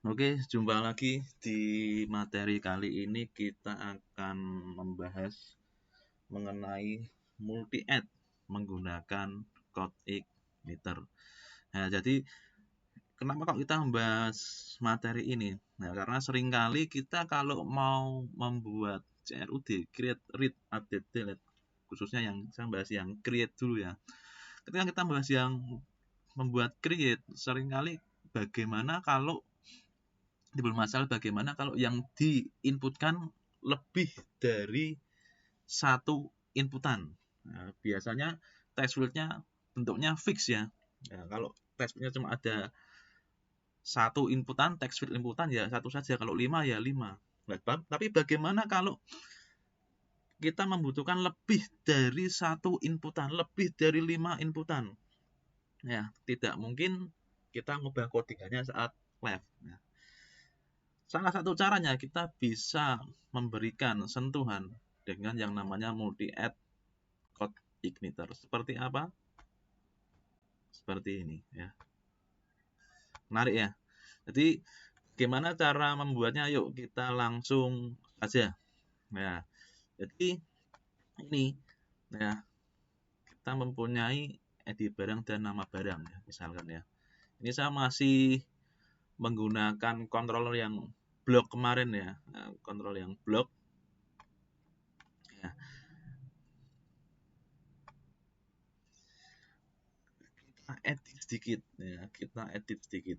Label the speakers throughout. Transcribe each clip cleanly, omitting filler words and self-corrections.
Speaker 1: Oke, jumpa lagi di materi kali ini kita akan membahas mengenai multi-add menggunakan code igniter. Nah, jadi kenapa kok kita membahas materi ini? Nah, karena seringkali kita kalau mau membuat CRUD, create, read, update, delete, khususnya yang saya bahas yang create dulu ya. Ketika kita bahas yang membuat create, seringkali bagaimana kalau timbul masalah bagaimana kalau yang diinputkan lebih dari satu inputan. Nah, biasanya text fieldnya bentuknya fix ya. Nah, kalau text fieldnya cuma ada satu inputan, text field inputan ya satu saja. Kalau 5 ya 5. Nah, tapi bagaimana kalau kita membutuhkan lebih dari satu inputan, lebih dari 5 inputan? Ya, tidak mungkin kita ngubah codingannya saat left. Nah, salah satu caranya kita bisa memberikan sentuhan dengan yang namanya multi-add code igniter. Seperti apa? Seperti ini ya. Menarik ya. Jadi gimana cara membuatnya? Yuk kita langsung saja. Ya. Jadi ini ya, kita mempunyai ID barang dan nama barang ya, misalkan ya. Ini saya masih menggunakan controller yang blok kemarin ya. Nah, controller yang blok ya. Kita edit sedikit ya, kita edit sedikit.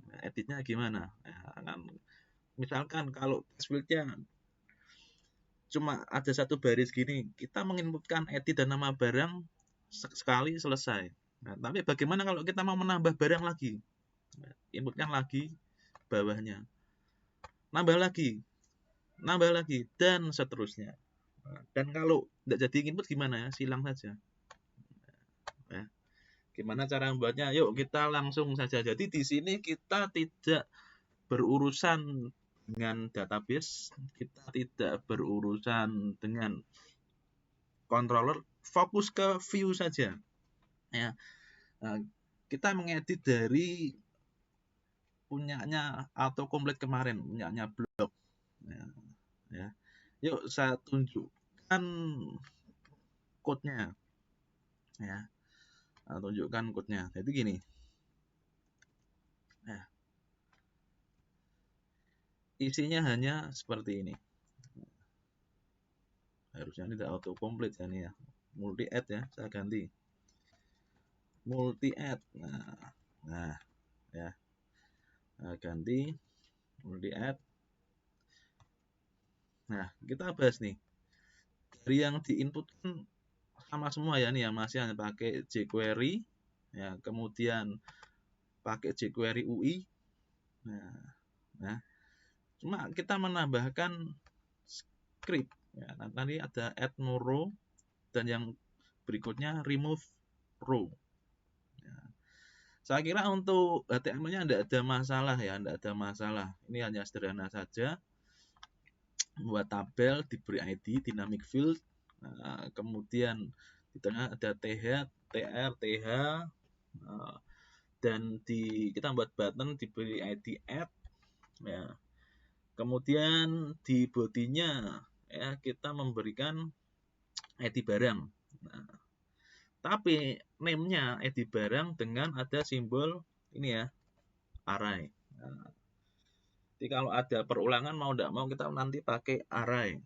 Speaker 1: Nah, editnya gimana? Ya, kan, misalkan kalau text fieldnya cuma ada satu baris gini, kita menginputkan edit dan nama barang sekali selesai. Nah, tapi bagaimana kalau kita mau menambah barang lagi? Nah, inputkan lagi bawahnya, nambah lagi, dan seterusnya. Nah, dan kalau tidak jadi input gimana ya? Silang saja. Ya. Gimana cara membuatnya? Yuk kita langsung saja. Jadi di sini kita tidak berurusan dengan database, kita tidak berurusan dengan controller, fokus ke view saja. Ya, nah, kita mengedit dari punyanya autocomplete kemarin, punyanya blog. Ya, ya. Yuk saya tunjukkan code-nya. Ya, saya tunjukkan code-nya. Jadi gini. Nah, isinya hanya seperti ini. Harusnya tidak autocomplete ya, ini ya. Multi add ya, saya ganti. Multi add. Nah, ya. Nah, ganti multi add. Nah, kita bahas nih. Dari yang diinputkan sama semua ya, nih ya, masih hanya pakai jQuery ya, kemudian pakai jQuery UI. Nah, cuma kita menambahkan script ya. Nanti ada add more row dan yang berikutnya remove row. Ya. Saya kira untuk HTML-nya tidak ada masalah ya, tidak ada masalah. Ini hanya sederhana saja. Buat tabel, diberi ID, dynamic field, nah, kemudian di tengah ada TH, TR, TH, nah, dan kita buat button diberi ID add, ya. Kemudian di bodinya ya kita memberikan ID barang. Nah, tapi name-nya ID barang dengan ada simbol ini ya, array. Nah, jadi kalau ada perulangan mau tidak mau kita nanti pakai array,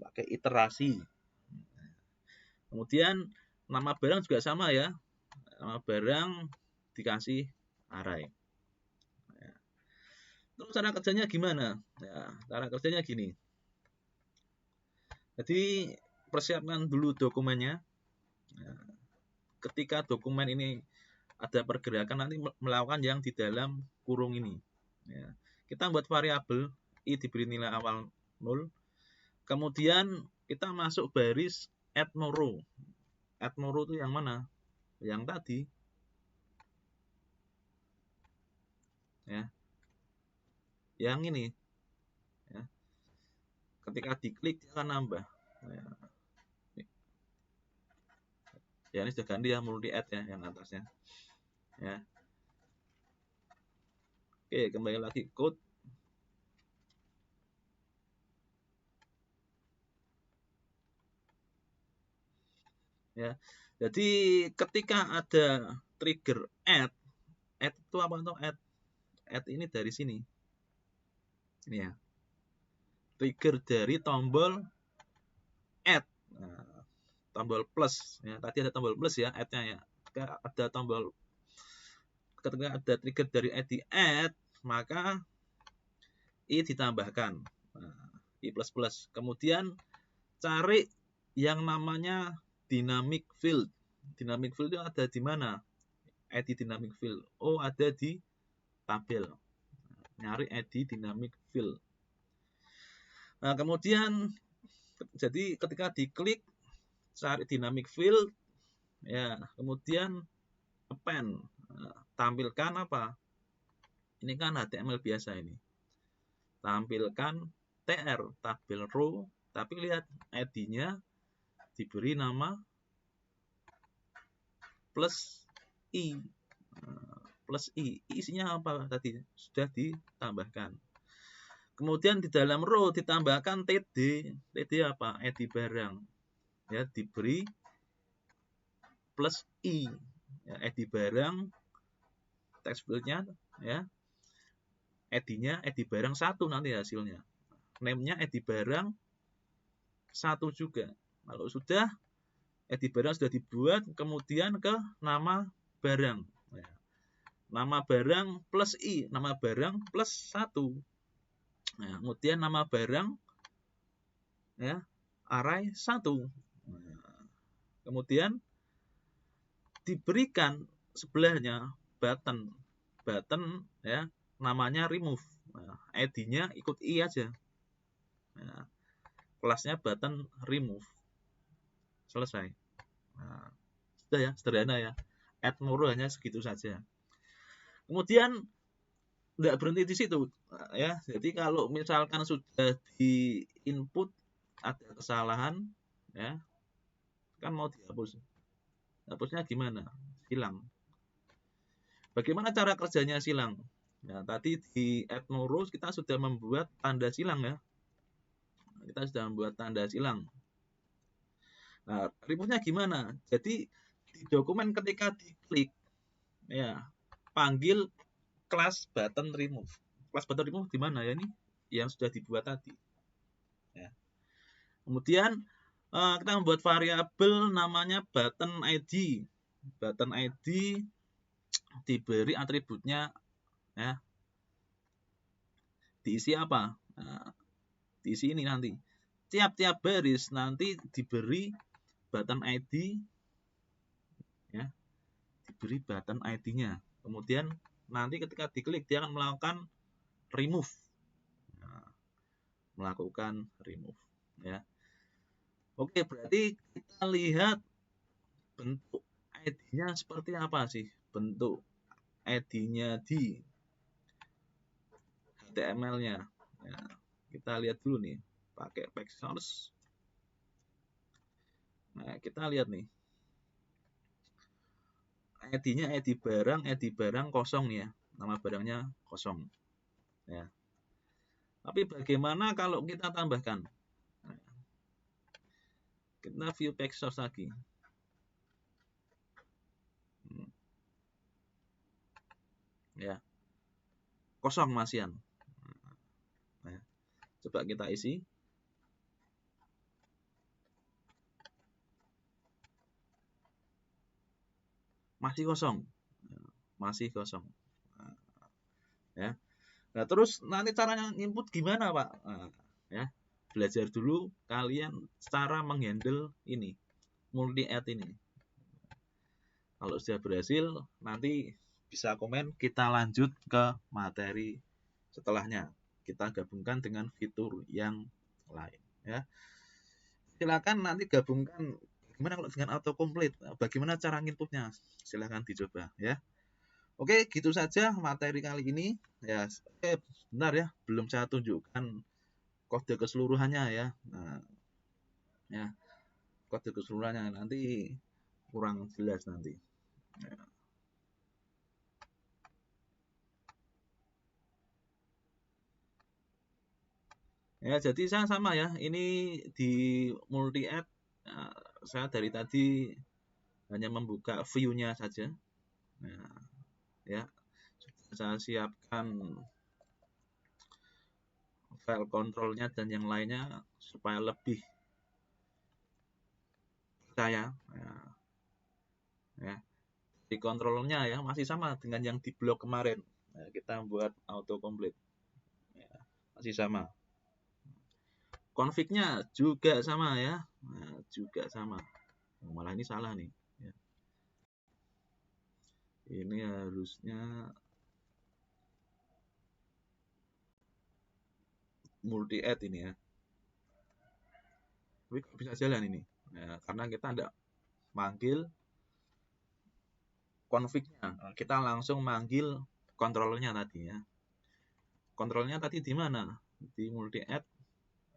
Speaker 1: pakai iterasi. Kemudian nama barang juga sama ya. Nama barang dikasih array. Ya. Terus cara kerjanya gimana? Ya, cara kerjanya gini. Jadi persiapkan dulu dokumennya. Ya. Ketika dokumen ini ada pergerakan nanti melakukan yang di dalam kurung ini. Ya. Kita buat variabel i diberi nilai awal 0. Kemudian kita masuk baris add more row. Add more row itu yang mana? Yang tadi. Ya. Yang ini. Ya. Ketika diklik dia akan nambah. Ya, ini sudah ganti ya, multi add ya yang atasnya. Ya. Oke, kembali lagi code. Ya. Jadi ketika ada trigger add itu apa tuh add? Add ini dari sini. Ini ya. Trigger dari tombol add. Nah, tombol plus ya. Tadi ada tombol plus ya, add-nya ya. Ketika ada tombol ketika ada trigger dari add, maka i ditambahkan. Nah, i plus plus. Kemudian cari yang namanya dynamic field. Dynamic field itu ada di mana? Add dynamic field. Oh, ada di tabel. Nyari add dynamic field. Nah, kemudian jadi ketika diklik cari dynamic field ya, kemudian append. Nah, tampilkan apa? Ini kan HTML biasa ini. Tampilkan TR, tabel row, tapi lihat ID-nya diberi nama plus i. Plus i. Isinya apa tadi? Sudah ditambahkan. Kemudian di dalam row ditambahkan TD. TD apa? ID barang. Ya, diberi plus i. Ya, ID barang text field-nya ya. ID-nya ID barang 1 nanti hasilnya. Name-nya ID barang 1 juga. Kalau sudah ID barang sudah dibuat, kemudian ke nama barang. Ya. Nama barang plus i, nama barang plus 1. Nah, kemudian nama barang ya, array 1. Nah, kemudian diberikan sebelahnya button. Button ya, namanya remove. Nah, ID-nya ikut i aja. Nah, kelasnya button remove. Selesai. Nah, sudah ya, sederhana ya. Add moro hanya segitu saja. Kemudian nggak berhenti di situ ya. Jadi kalau misalkan sudah di input ada kesalahan ya, kan mau dihapus. Hapusnya gimana? Silang. Bagaimana cara kerjanya silang? Ya, tadi di add no rows kita sudah membuat tanda silang ya. Kita sudah membuat tanda silang. Nah, remove-nya gimana? Jadi di dokumen ketika diklik ya, panggil kelas button remove. Kelas button remove di mana ya ini? Yang sudah dibuat tadi. Ya. Kemudian kita membuat variabel namanya button ID. Button ID diberi atributnya ya. Diisi apa? Nah, diisi ini nanti. Tiap-tiap baris nanti diberi button ID ya. Diberi button ID-nya. Kemudian nanti ketika diklik dia akan melakukan remove. Nah, melakukan remove ya. Oke, berarti kita lihat bentuk ID-nya seperti apa sih? Bentuk ID-nya di HTML-nya. Ya, kita lihat dulu nih, pakai page source. Nah, kita lihat nih. ID-nya ID barang kosong ya. Nama barangnya kosong. Ya. Tapi bagaimana kalau kita tambahkan? Nah, kita view page source lagi. Ya. Kosong masian. Nah, coba kita isi. Masih kosong. Masih kosong. Nah, ya. Nah, terus nanti caranya input gimana, Pak? Nah, ya. Belajar dulu kalian cara menghandle ini, multi add ini. Kalau sudah berhasil, nanti bisa komen, kita lanjut ke materi setelahnya. Kita gabungkan dengan fitur yang lain ya. Silakan nanti gabungkan gimana kalau dengan autocomplete. Bagaimana cara inputnya? Silakan dicoba ya. Oke, gitu saja materi kali ini. Ya, benar ya, belum saya tunjukkan kode keseluruhannya ya. Nah, ya, kode keseluruhannya nanti kurang jelas nanti. Ya. Ya, jadi saya sama ya. Ini di multi add saya dari tadi hanya membuka view-nya saja. Nah, ya, saya siapkan file kontrolnya dan yang lainnya supaya lebih percaya. Ya, di kontrolnya ya masih sama dengan yang di blog kemarin. Nah, kita buat autocomplete. Ya, masih sama. Config-nya juga sama ya. Nah, juga sama. Malah ini salah nih. Ya. Ini harusnya multi add ini ya. Tapi bisa jalan ini. Nah, karena kita tidak manggil config-nya. Kita langsung manggil kontrolnya tadi ya. Kontrolnya tadi di mana? Di multi add.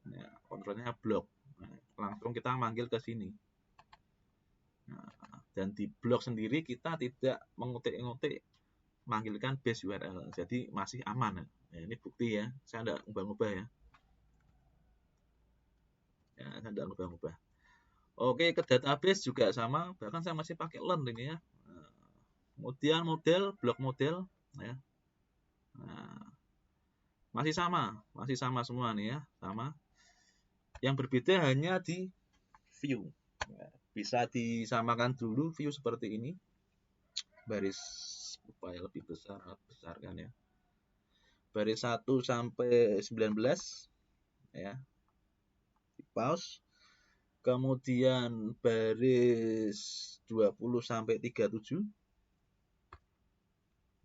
Speaker 1: Ya, kontrolnya blok. Nah, langsung kita manggil ke sini. Nah, dan di blog sendiri kita tidak mengutik-ngutik manggilkan base URL. Jadi masih aman. Ya, ini bukti ya. Saya tidak ubah-ubah ya. Ya, saya tidak ubah-ubah. Oke, ke database juga sama. Bahkan saya masih pakai learn ini ya. Nah, kemudian model, blok model. Ya. Nah, masih sama semua nih ya. Sama. Yang berbeda hanya di view. Ya, bisa disamakan dulu view seperti ini. Baris supaya lebih besar kan ya. Baris 1 sampai 19 ya. Di pause. Kemudian baris 20 sampai 37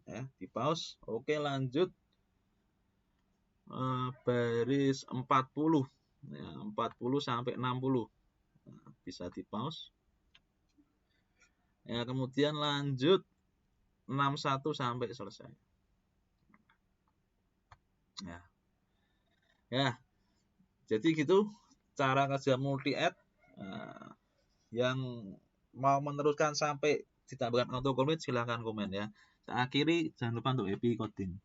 Speaker 1: ya, di pause. Oke, lanjut baris 40 ya, 40 sampai 60 nah, bisa di pause ya. Kemudian lanjut 61 sampai selesai ya. Ya, jadi gitu cara kerja multi add. Yang mau meneruskan sampai ditambahkan autocomplete silahkan komen ya. Saya akhiri, jangan lupa untuk happy coding.